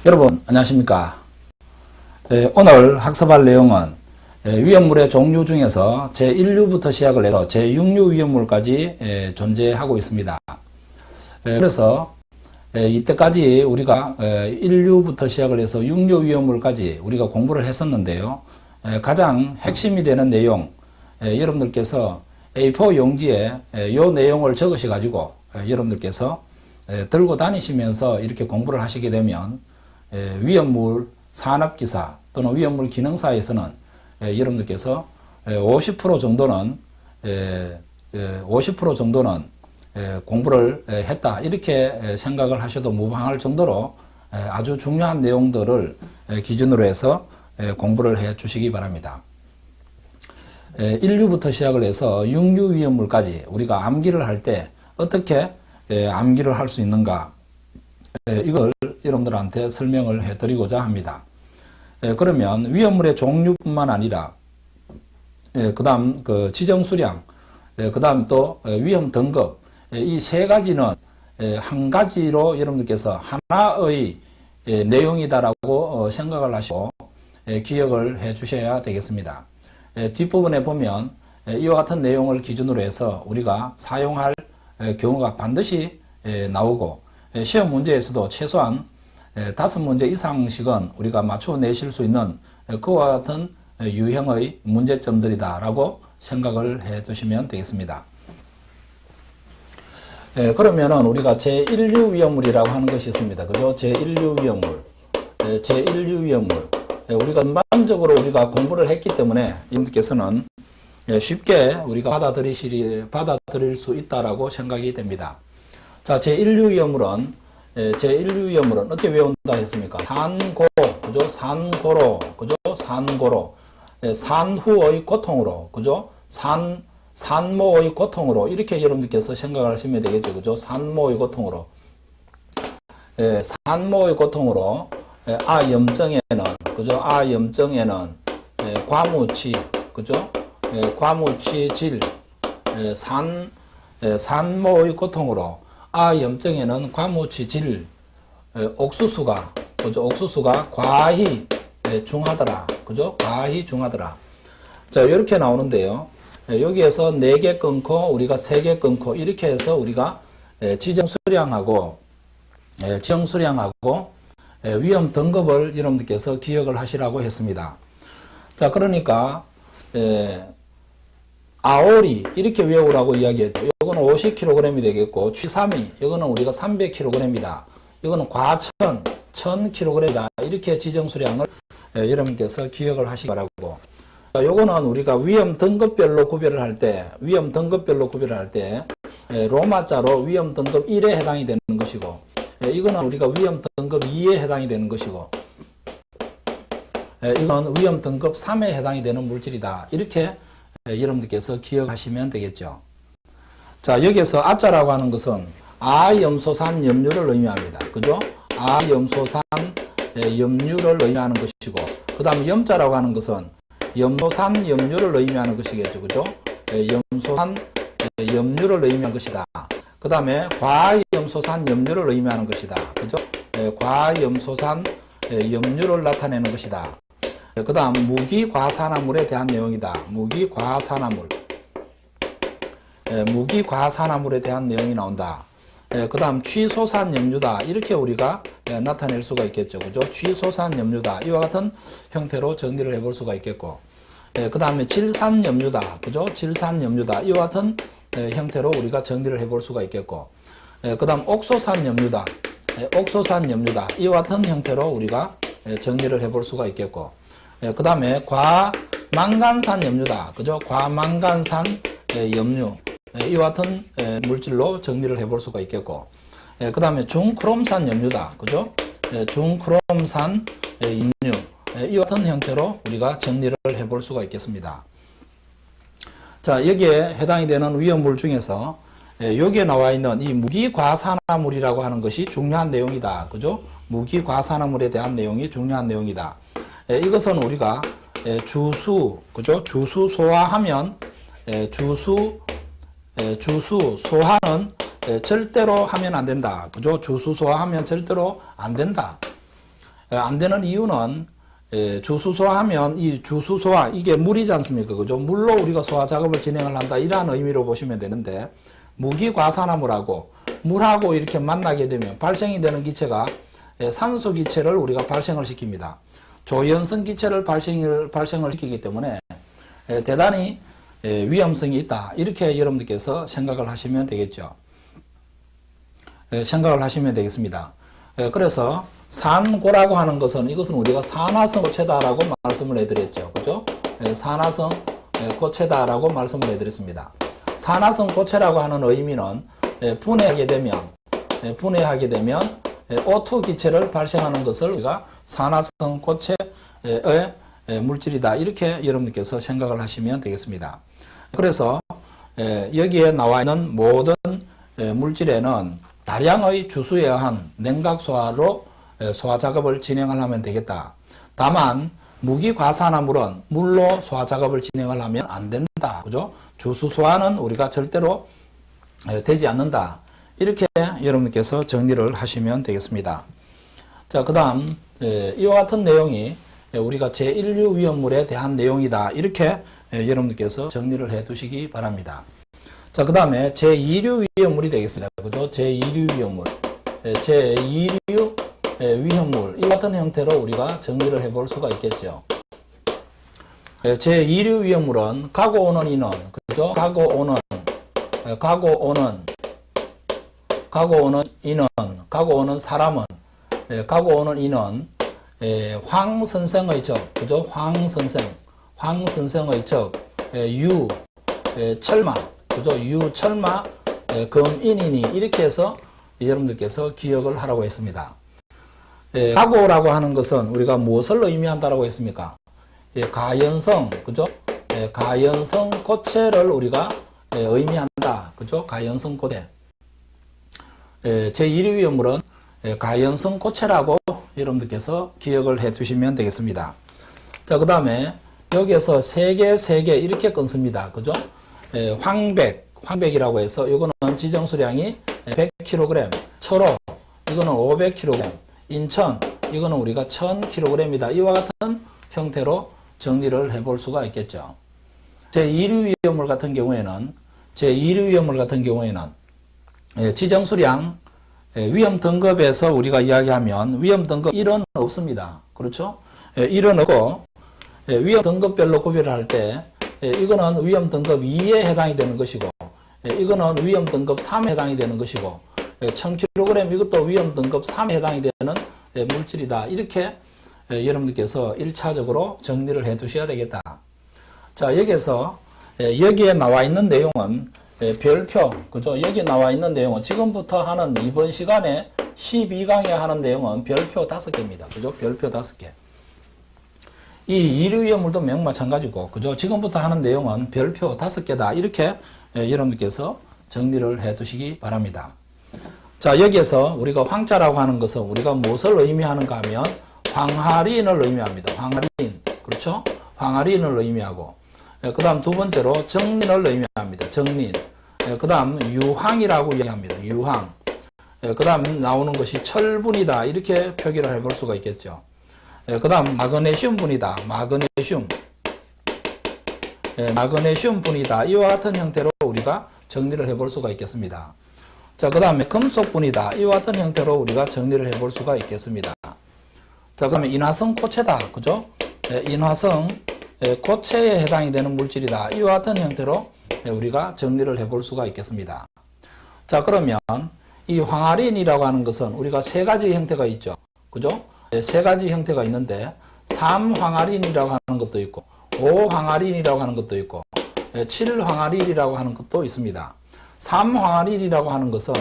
여러분 안녕하십니까. 오늘 학습할 내용은 위험물의 종류 중에서 제1류부터 시작을 해서 제6류 위험물까지 존재하고 있습니다. 그래서 이때까지 우리가 1류부터 시작을 해서 6류 위험물까지 우리가 공부를 했었는데요. 가장 핵심이 되는 내용, 여러분들께서 A4 용지에 이 내용을 적으셔 가지고 여러분들께서 들고 다니시면서 이렇게 공부를 하시게 되면 위험물 산업기사 또는 위험물 기능사에서는 여러분들께서 50% 정도는 공부를 했다 이렇게 생각을 하셔도 무방할 정도로 아주 중요한 내용들을 기준으로 해서 공부를 해 주시기 바랍니다. 1류부터 시작을 해서 6류 위험물까지 우리가 암기를 할 때 어떻게 암기를 할 수 있는가, 이걸 여러분들한테 설명을 해드리고자 합니다. 그러면 위험물의 종류뿐만 아니라 그 다음 지정 수량, 그 다음 또 위험 등급, 이 세 가지는 한 가지로 여러분들께서 하나의 내용이다라고 생각을 하시고 기억을 해 주셔야 되겠습니다. 뒷부분에 보면 이와 같은 내용을 기준으로 해서 우리가 사용할 경우가 반드시 나오고, 시험 문제에서도 최소한 5문제 이상씩은 우리가 맞춰내실 수 있는 그와 같은 유형의 문제점들이다라고 생각을 해 두시면 되겠습니다. 그러면은 우리가 제1류 위험물이라고 하는 것이 있습니다. 그죠? 제1류 위험물. 제1류 위험물. 우리가 전반적으로 우리가 공부를 했기 때문에 여러분께서는 쉽게 우리가 받아들일 수 있다라고 생각이 됩니다. 자, 제1류 위험물은 어떻게 외운다 했습니까? 산고, 그죠? 산고로, 그죠? 산고로. 산후의 고통으로, 그죠? 산모의 고통으로, 이렇게 여러분들께서 생각을 하시면 되겠죠. 그죠? 산모의 고통으로. 산모의 고통으로, 아염증에는, 그죠? 아염증에는, 과무치, 그죠? 과무치질, 산모의 고통으로, 아염증에는 과무치질, 옥수수가, 그죠? 옥수수가 과히 중하더라, 그죠? 과히 중하더라. 자, 이렇게 나오는데요. 여기에서 4개 끊고 우리가 3개 끊고 이렇게 해서 우리가 지정 수량하고 위험 등급을 여러분들께서 기억을 하시라고 했습니다. 자, 그러니까 아오리 이렇게 외우라고 이야기했죠. 이거는 50kg이 되겠고, 취삼이 이거는 우리가 300kg이다. 이거는 과천 1000kg이다. 이렇게 지정 수량을 여러분께서 기억을 하시기 바라고. 요거는 우리가 위험 등급별로 구별을 할 때, 로마자로 위험 등급 1에 해당이 되는 것이고, 이거는 우리가 위험 등급 2에 해당이 되는 것이고, 이건 위험 등급 3에 해당이 되는 물질이다. 이렇게 여러분들께서 기억하시면 되겠죠. 자, 여기에서 아자라고 하는 것은 아염소산 염류를 의미합니다. 그죠? 아염소산 염류를 의미하는 것이고, 그 다음 염자라고 하는 것은 염소산 염류를 의미하는 것이겠죠. 그죠? 염소산 염류를 의미하는 것이다. 그 다음에 과염소산 염류를 의미하는 것이다. 그죠? 과염소산 염류를 나타내는 것이다. 그 다음 무기과산화물에 대한 내용이다. 무기과산화물에 대한 내용이 나온다. 그 다음 취소산 염류다. 이렇게 우리가 나타낼 수가 있겠죠. 그죠? 취소산 염류다. 이와 같은 형태로 정리를 해볼 수가 있겠고, 그 다음에 질산 염류다. 그죠? 질산 염류다. 이와 같은 형태로 우리가 정리를 해볼 수가 있겠고, 그 다음 옥소산 염류다. 옥소산 염류다. 이와 같은 형태로 우리가 정리를 해볼 수가 있겠고, 그 다음에 과망간산 염류다. 그죠? 과망간산 염류. 이와 같은 물질로 정리를 해볼 수가 있겠고, 그 다음에 중크롬산 염류다. 그죠? 중크롬산 염류. 이와 같은 형태로 우리가 정리를 해볼 수가 있겠습니다. 자, 여기에 해당이 되는 위험물 중에서 여기에 나와 있는 이 무기과산화물이라고 하는 것이 중요한 내용이다. 그죠? 무기과산화물에 대한 내용이 중요한 내용이다. 이것은 우리가 주수, 그죠? 주수 소화하면 주수 소화는 절대로 하면 안 된다. 그죠? 주수 소화하면 절대로 안 된다. 안 되는 이유는 주수소하면 이 주수소화 이게 물이지 않습니까? 그죠? 물로 우리가 소화 작업을 진행을 한다 이러한 의미로 보시면 되는데 무기과산화물하고 물하고 이렇게 만나게 되면 발생이 되는 기체가 산소 기체를 우리가 발생을 시킵니다. 조연성 기체를 발생을 시키기 때문에 대단히 위험성이 있다. 이렇게 여러분들께서 생각을 하시면 되겠죠. 생각을 하시면 되겠습니다. 그래서 산고라고 하는 것은 이것은 우리가 산화성 고체다라고 말씀을 해드렸죠. 그죠? 산화성 고체다라고 말씀을 해드렸습니다. 산화성 고체라고 하는 의미는 분해하게 되면 O2 기체를 발생하는 것을 우리가 산화성 고체의 물질이다. 이렇게 여러분께서 생각을 하시면 되겠습니다. 그래서 여기에 나와 있는 모든 물질에는 다량의 주수에 의한 냉각 소화로 소화 작업을 진행을 하면 되겠다. 다만 무기과산화물은 물로 소화 작업을 진행을 하면 안 된다. 그죠? 주수 소화는 우리가 절대로 되지 않는다. 이렇게 여러분께서 정리를 하시면 되겠습니다. 자, 그 다음 이와 같은 내용이 우리가 제1류 위험물에 대한 내용이다. 이렇게 여러분께서 정리를 해 두시기 바랍니다. 자, 그 다음에 제2류 위험물이 되겠습니다. 그죠? 제2류 위험물. 제2류 위험물. 이와 같은 형태로 우리가 정리를 해 볼 수가 있겠죠. 제2류 위험물은 가고 오는 인원. 그죠? 가고 오는 인원, 가고 오는 사람은, 가고 오는 인원, 황 선생의 적, 그죠? 황 선생의 적, 철마, 그죠? 철마, 금인이니, 이렇게 해서 여러분들께서 기억을 하라고 했습니다. 가고라고 하는 것은 우리가 무엇을 의미한다라고 했습니까? 가연성, 그죠? 가연성 고체를 우리가 의미한다. 그죠? 가연성 고체. 제1위 위험물은 가연성 고체라고 여러분들께서 기억을 해 두시면 되겠습니다. 자, 그 다음에 여기에서 3개 이렇게 끊습니다. 그죠? 황백이라고 해서 이거는 지정수량이 100kg, 철호 이거는 500kg, 인천 이거는 우리가 1000kg이다. 이와 같은 형태로 정리를 해 볼 수가 있겠죠. 제2류 위험물 같은 경우에는 지정수량 위험 등급에서 우리가 이야기하면 위험 등급 1은 없습니다. 그렇죠? 1은 없고 위험 등급별로 구별을 할 때 이거는 위험 등급 2에 해당이 되는 것이고 이거는 위험 등급 3에 해당이 되는 것이고 1000kg 이것도 위험 등급 3에 해당이 되는 물질이다. 이렇게 여러분들께서 1차적으로 정리를 해 두셔야 되겠다. 자, 여기에서 여기에 나와 있는 내용은 별표, 그죠? 여기 나와 있는 내용은 지금부터 하는 이번 시간에 12강에 하는 내용은 별표 5개입니다. 그죠? 별표 5개. 이 2류 위험물도 마찬가지고, 그죠? 지금부터 하는 내용은 별표 5개다. 이렇게 여러분들께서 정리를 해 두시기 바랍니다. 자, 여기에서 우리가 황자라고 하는 것은 우리가 무엇을 의미하는가 하면 황화린을 의미합니다. 황화린. 그렇죠? 황화린을 의미하고, 그 다음 두 번째로 정린을 의미합니다. 정린. 그 다음 유황이라고 이야기합니다. 유황. 그 다음 나오는 것이 철분이다. 이렇게 표기를 해볼 수가 있겠죠. 그 다음 마그네슘 분이다. 마그네슘 분이다. 이와 같은 형태로 우리가 정리를 해볼 수가 있겠습니다. 자, 그 다음에 금속 분이다. 이와 같은 형태로 우리가 정리를 해볼 수가 있겠습니다. 자, 그 다음에 인화성 고체다. 그죠? 인화성 고체에 해당이 되는 물질이다. 이와 같은 형태로 우리가 정리를 해볼 수가 있겠습니다. 자, 그러면 이 황화린이라고 하는 것은 우리가 3가지 형태가 있죠. 그죠? 3가지 형태가 있는데 3황화린이라고 하는 것도 있고 5황화린이라고 하는 것도 있고 7황화린이라고 하는 것도 있습니다. 3황화린이라고 하는 것은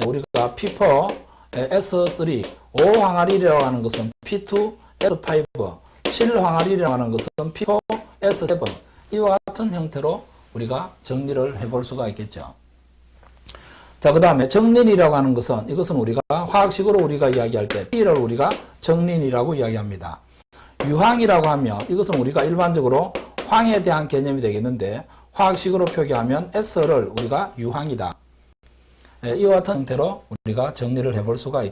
우리가 P4, S3, 5황화린이라고 하는 것은 P2, S5, 7황화린이라고 하는 것은 P4, S7 이와 같은 형태로 우리가 정리를 해볼 수가 있겠죠. 자, 그 다음에 정린이라고 하는 것은 이것은 우리가 화학식으로 우리가 이야기할 때 P를 우리가 정린이라고 이야기합니다. 유황이라고 하면 이것은 우리가 일반적으로 황에 대한 개념이 되겠는데 화학식으로 표기하면 S를 우리가 유황이다. 이와 같은 형태로 우리가 정리를 해볼 수가 있겠습니다.